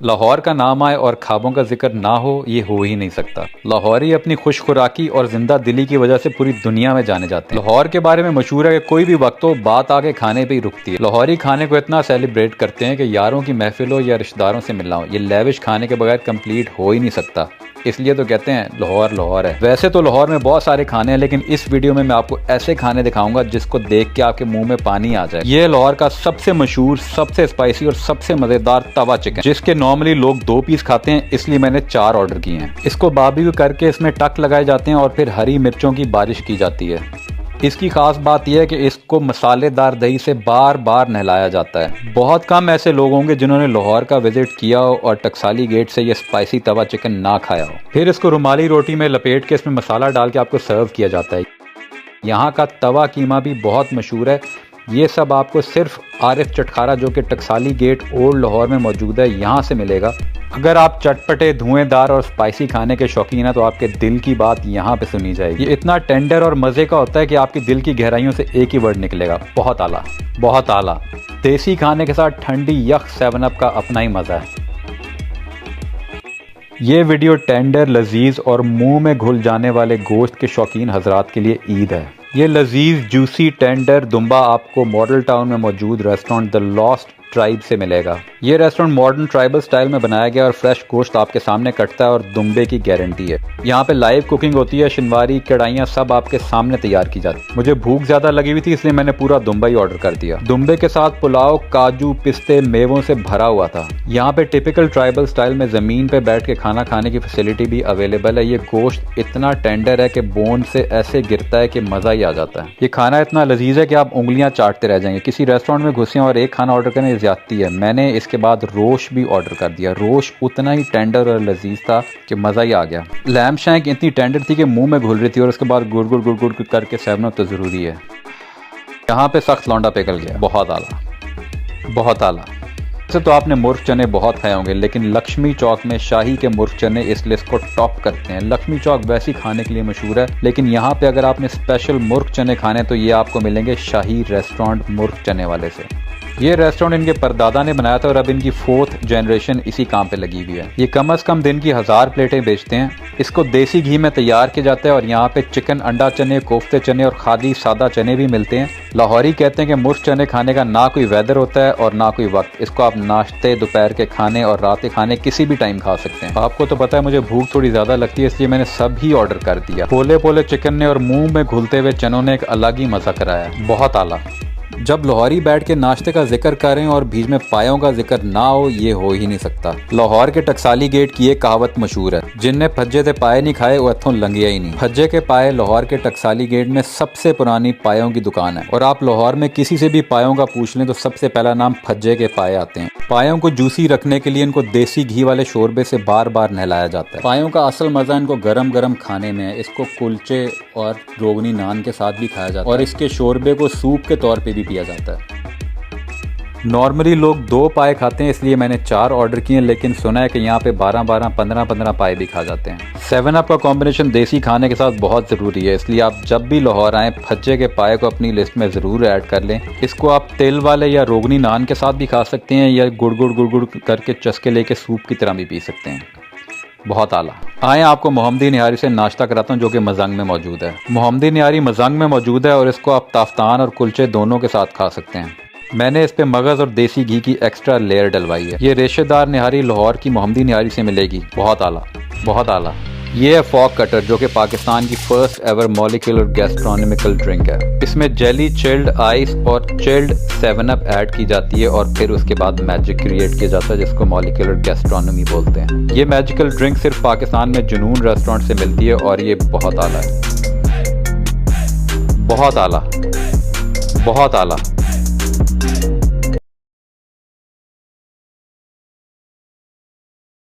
लाहौर का नाम आए और ख्वाबों का जिक्र ना हो, ये हो ही नहीं सकता। लाहौरी अपनी खुश खुराकी और जिंदा दिली की वजह से पूरी दुनिया में जाने जाते हैं। लाहौर के बारे में मशहूर है कि कोई भी वक्त हो बात आके खाने पे ही रुकती है। लाहौरी खाने को इतना सेलिब्रेट करते हैं कि यारों की महफिल हो या रिश्तेदारों से मिलना हो, ये लेविश खाने के बगैर कंप्लीट हो ही नहीं सकता। इसलिए तो कहते हैं लाहौर लाहौर है। वैसे तो लाहौर में बहुत सारे खाने हैं, लेकिन इस वीडियो में मैं आपको ऐसे खाने दिखाऊंगा जिसको देख के आपके मुंह में पानी आ जाए। ये लाहौर का सबसे मशहूर, सबसे स्पाइसी और सबसे मजेदार तवा चिकन, जिसके नॉर्मली लोग 2 पीस खाते हैं, इसलिए मैंने 4 ऑर्डर किए हैं। इसको बारबेक्यू करके इसमें टक लगाए जाते हैं और फिर हरी मिर्चों की बारिश की जाती है। इसकी खास बात यह है कि इसको मसालेदार दही से बार बार नहलाया जाता है। बहुत कम ऐसे लोग होंगे जिन्होंने लाहौर का विजिट किया हो और टकसाली गेट से ये स्पाइसी तवा चिकन ना खाया हो। फिर इसको रुमाली रोटी में लपेट के इसमें मसाला डाल के आपको सर्व किया जाता है। यहाँ का तवा कीमा भी बहुत मशहूर है। ये सब आपको सिर्फ आरिफ चटखारा, जो कि टकसाली गेट ओल्ड लाहौर में मौजूद है, यहाँ से मिलेगा। अगर आप चटपटे, धुएंदार और स्पाइसी खाने के शौकीन हैं तो आपके दिल की बात यहाँ पे सुनी जाएगी। ये इतना टेंडर और मज़े का होता है कि आपकी दिल की गहराइयों से एक ही वर्ड निकलेगा, बहुत आला, बहुत आला। देसी खाने के साथ ठंडी यख 7 अप का अपना ही मज़ा है। ये वीडियो टेंडर, लजीज और मुंह में घुल जाने वाले गोश्त के शौकीन हजरात के लिए ईद है। ये लजीज, जूसी, टेंडर दुम्बा आपको मॉडल टाउन में मौजूद रेस्टोरेंट द लॉस्ट ट्राइब से मिलेगा। ये रेस्टोरेंट मॉडर्न ट्राइबल स्टाइल में बनाया गया और फ्रेश गोश्त आपके सामने कटता है और दुम्बे की गारंटी है। यहाँ पे लाइव कुकिंग होती है, शिनवारी, कढ़ाइयाँ सब आपके सामने तैयार की जाती है। मुझे भूख ज्यादा लगी हुई थी, इसलिए मैंने पूरा दुम्बा ही ऑर्डर कर दिया। दुम्बे के साथ पुलाव काजू, पिस्ते, मेवों से भरा हुआ था। यहाँ पे टिपिकल ट्राइबल स्टाइल में जमीन पे बैठ के खाना खाने की फैसिलिटी भी अवेलेबल है। ये गोश्त इतना टेंडर है कि बोन से ऐसे गिरता है कि मजा ही आ जाता है। ये खाना इतना लजीज है कि आप उंगलियां चाटते रह जाएंगे। किसी रेस्टोरेंट में घुसे और एक खाना ऑर्डर करने ज्यादती है। मैंने इसके बाद रोश भी ऑर्डर कर दिया। रोश उतना ही टेंडर और लजीज था कि मजा ही आ गया। लैम शैंक इतनी टेंडर थी कि मुंह में घुल रही थी और उसके बाद गुड़ गुड़ गुड़ गुड़ करके सेवना तो जरूरी है। यहाँ पे सख्त लौंडा पिघल गया, बहुत आला, बहुत आला। वैसे तो आपने मुर्ग चने बहुत खाए होंगे, लेकिन लक्ष्मी चौक में शाही के मुर्ग चने इस लिस्ट को टॉप करते हैं। लक्ष्मी चौक वैसी खाने के लिए मशहूर है, लेकिन यहाँ पे अगर आपने स्पेशल मुर्ग चने खाने तो ये आपको मिलेंगे शाही रेस्टोरेंट मुर्ग चने वाले से। ये रेस्टोरेंट इनके परदादा ने बनाया था और अब इनकी 4th जनरेशन इसी काम पे लगी हुई है। ये कम से कम दिन की 1000 प्लेटें बेचते हैं। इसको देसी घी में तैयार किया जाता है और यहाँ पे चिकन, अंडा चने, कोफ्ते चने और खादी सादा चने भी मिलते हैं। लाहौरी कहते हैं कि मुर्ग चने खाने का ना कोई वेदर होता है और ना कोई वक्त। इसको आप नाश्ते, दोपहर के खाने और रात के खाने किसी भी टाइम खा सकते हैं। आपको तो पता है मुझे भूख थोड़ी ज्यादा लगती है, इसलिए मैंने सब ही ऑर्डर कर दिया। पोले पोले चिकन ने और मुंह में घुलते हुए चनों ने एक अलग ही मजा कराया, बहुत आला। जब लाहौरी बैठ के नाश्ते का जिक्र करें और बीच में पायों का जिक्र ना हो, ये हो ही नहीं सकता। लाहौर के टकसाली गेट की एक कहावत मशहूर है, जिनने फज्जे ते पाए नहीं खाए वो इत्थों लंघिया ही नहीं। फज्जे के पाए लाहौर के टकसाली गेट में सबसे पुरानी पायों की दुकान है और आप लाहौर में किसी से भी पायों का पूछ लें तो सबसे पहला नाम फज्जे के पाए आते हैं। पायों को जूसी रखने के लिए इनको देसी घी वाले शोरबे से बार बार नहलाया जाता है। पायों का असल मजा इनको गरम गरम खाने में है। इसको कुलचे और रोगनी नान के साथ भी खाया जाता है और इसके शोरबे को सूप के तौर पे भी पिया जाता है। नॉर्मली लोग 2 पाए खाते हैं, इसलिए मैंने 4 ऑर्डर किए, लेकिन सुना है कि यहाँ पे 12-12, 15-15 पाए भी खा जाते हैं। 7 अप का कॉम्बिनेशन देसी खाने के साथ बहुत ज़रूरी है, इसलिए आप जब भी लाहौर आएँ फज्जे के पाए को अपनी लिस्ट में ज़रूर ऐड कर लें। इसको आप तेल वाले या रोगनी नान के साथ भी खा सकते हैं या गुड़ गुड़ गुड़ गुड़ करके चस्के लेके सूप की तरह भी पी सकते हैं, बहुत आला। आए आपको मोहम्मदी निहारी से नाश्ता कराता हूँ, जो कि मजंग में मौजूद है। मोहम्मदी निहारी मजंग में मौजूद है और इसको आप ताफ्तान और कुलचे दोनों के साथ खा सकते हैं। मैंने इस पे मगज और देसी घी की एक्स्ट्रा लेयर डलवाई है। ये रेशेदार निहारी लाहौर की मोहम्मदी निहारी से मिलेगी, बहुत आला, बहुत आला। ये है फॉग कटर, जो कि पाकिस्तान की फर्स्ट एवर मॉलिक्यूलर गैस्ट्रोनॉमिकल ड्रिंक है। इसमें जेली, चिल्ड आइस और चिल्ड 7 अप ऐड की जाती है और फिर उसके बाद मैजिक क्रिएट किया जाता है, जिसको मॉलिक्यूलर गैस्ट्रोनॉमी बोलते हैं। ये मैजिकल ड्रिंक सिर्फ पाकिस्तान में जुनून रेस्टोरेंट से मिलती है और ये बहुत आला है, बहुत आला, बहुत आला।